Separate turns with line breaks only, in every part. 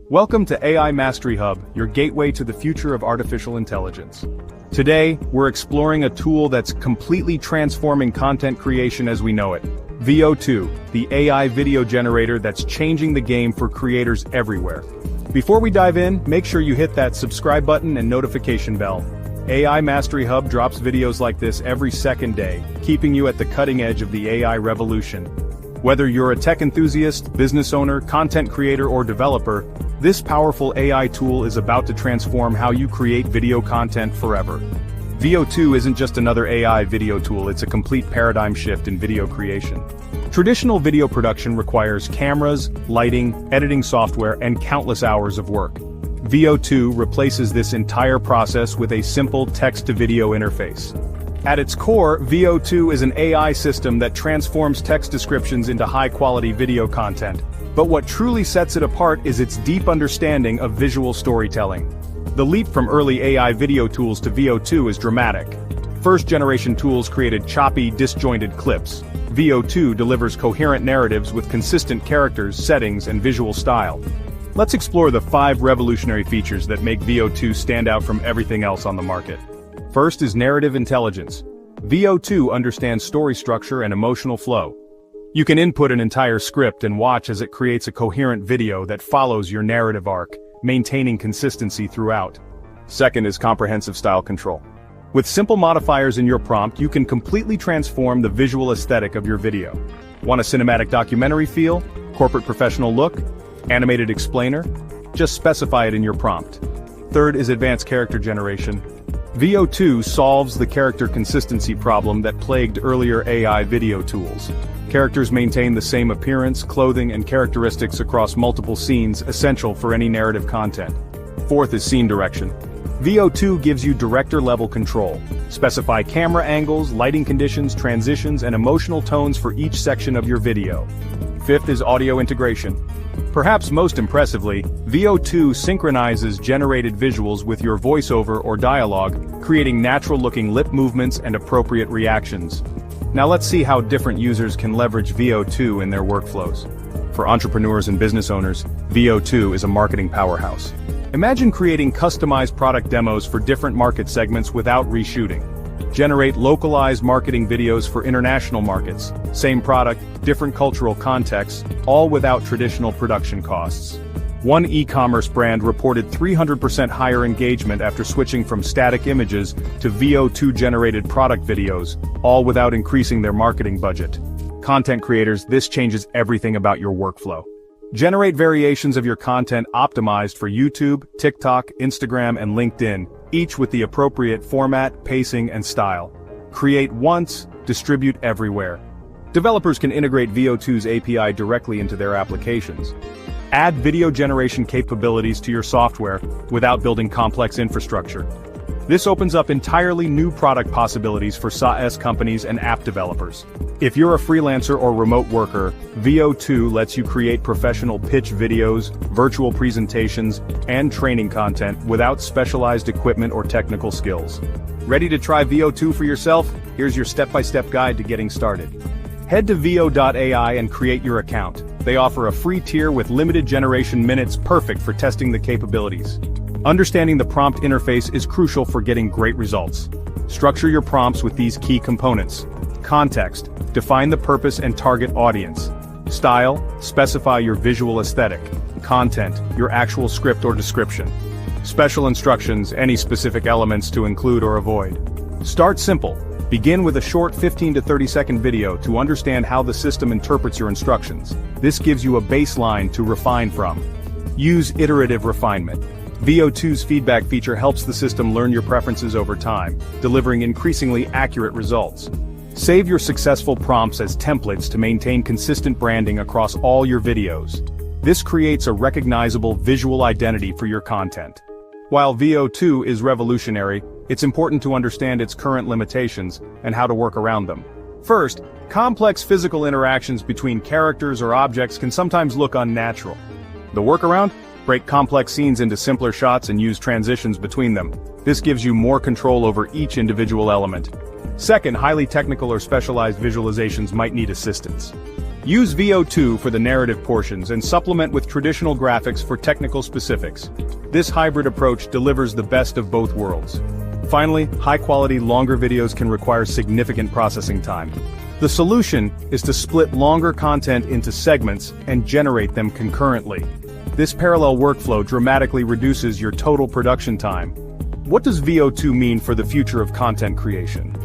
Welcome to AI Mastery Hub, your gateway to the future of artificial intelligence. Today, we're exploring a tool that's completely transforming content creation as we know it. VEO, the AI video generator that's changing the game for creators everywhere. Before we dive in, make sure you hit that subscribe button and notification bell. AI Mastery Hub drops videos like this every second day, keeping you at the cutting edge of the AI revolution. Whether you're a tech enthusiast, business owner, content creator, or developer, this powerful AI tool is about to transform how you create video content forever. VEO isn't just another AI video tool, it's a complete paradigm shift in video creation. Traditional video production requires cameras, lighting, editing software, and countless hours of work. VEO replaces this entire process with a simple text-to-video interface. At its core, VEO is an AI system that transforms text descriptions into high-quality video content. But what truly sets it apart is its deep understanding of visual storytelling. The leap from early AI video tools to VEO is dramatic. First-generation tools created choppy, disjointed clips. VEO delivers coherent narratives with consistent characters, settings, and visual style. Let's explore the 5 revolutionary features that make VEO stand out from everything else on the market. First is narrative intelligence. VEO understands story structure and emotional flow. You can input an entire script and watch as it creates a coherent video that follows your narrative arc, maintaining consistency throughout. Second is comprehensive style control. With simple modifiers in your prompt, you can completely transform the visual aesthetic of your video. Want a cinematic documentary feel? Corporate professional look? Animated explainer? Just specify it in your prompt. Third is advanced character generation. VEO solves the character consistency problem that plagued earlier AI video tools. Characters maintain the same appearance, clothing, and characteristics across multiple scenes, essential for any narrative content. Fourth is scene direction. VEO gives you director-level control. Specify camera angles, lighting conditions, transitions, and emotional tones for each section of your video. Fifth is audio integration. Perhaps most impressively, VEO synchronizes generated visuals with your voiceover or dialogue, creating natural-looking lip movements and appropriate reactions. Now let's see how different users can leverage VEO in their workflows. For entrepreneurs and business owners, VEO is a marketing powerhouse. Imagine creating customized product demos for different market segments without reshooting. Generate localized marketing videos for international markets. Same product, different cultural contexts, all without traditional production costs. One e-commerce brand reported 300% higher engagement after switching from static images to VEO-generated product videos, all without increasing their marketing budget. Content creators, this changes everything about your workflow. Generate variations of your content optimized for YouTube, TikTok, Instagram, and LinkedIn, each with the appropriate format, pacing, and style. Create once, distribute everywhere. Developers can integrate VEO2's API directly into their applications. Add video generation capabilities to your software without building complex infrastructure. This opens up entirely new product possibilities for SaaS companies and app developers. If you're a freelancer or remote worker, VEO lets you create professional pitch videos, virtual presentations, and training content without specialized equipment or technical skills. Ready to try VEO for yourself? Here's your step-by-step guide to getting started. Head to VEO.ai and create your account. They offer a free tier with limited generation minutes, perfect for testing the capabilities. Understanding the prompt interface is crucial for getting great results. Structure your prompts with these key components. Context, define the purpose and target audience. Style, specify your visual aesthetic. Content, your actual script or description. Special instructions, any specific elements to include or avoid. Start simple. Begin with a short 15 to 30-second video to understand how the system interprets your instructions. This gives you a baseline to refine from. Use iterative refinement. VEO2's feedback feature helps the system learn your preferences over time, delivering increasingly accurate results. Save your successful prompts as templates to maintain consistent branding across all your videos. This creates a recognizable visual identity for your content. While VEO is revolutionary, it's important to understand its current limitations and how to work around them. First, complex physical interactions between characters or objects can sometimes look unnatural. The workaround? Break complex scenes into simpler shots and use transitions between them. This gives you more control over each individual element. Second, highly technical or specialized visualizations might need assistance. Use VEO2 for the narrative portions and supplement with traditional graphics for technical specifics. This hybrid approach delivers the best of both worlds. Finally, high-quality, longer videos can require significant processing time. The solution is to split longer content into segments and generate them concurrently. This parallel workflow dramatically reduces your total production time. What does VEO2 mean for the future of content creation?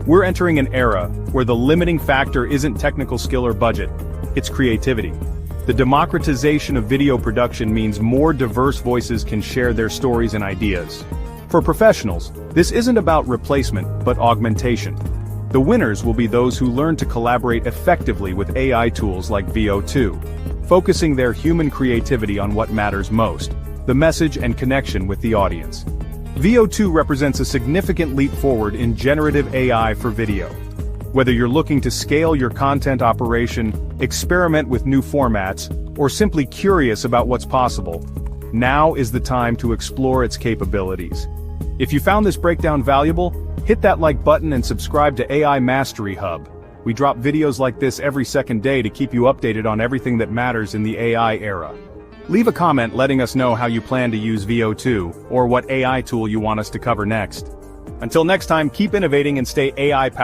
We're entering an era where the limiting factor isn't technical skill or budget, it's creativity. The democratization of video production means more diverse voices can share their stories and ideas. For professionals, this isn't about replacement, but augmentation. The winners will be those who learn to collaborate effectively with AI tools like VEO2, focusing their human creativity on what matters most, the message and connection with the audience. VEO2 represents a significant leap forward in generative AI for video. Whether you're looking to scale your content operation, experiment with new formats, or simply curious about what's possible, now is the time to explore its capabilities. If you found this breakdown valuable, hit that like button and subscribe to AI Mastery Hub. We drop videos like this every second day to keep you updated on everything that matters in the AI era. Leave a comment letting us know how you plan to use VEO2, or what AI tool you want us to cover next. Until next time, keep innovating and stay AI powered.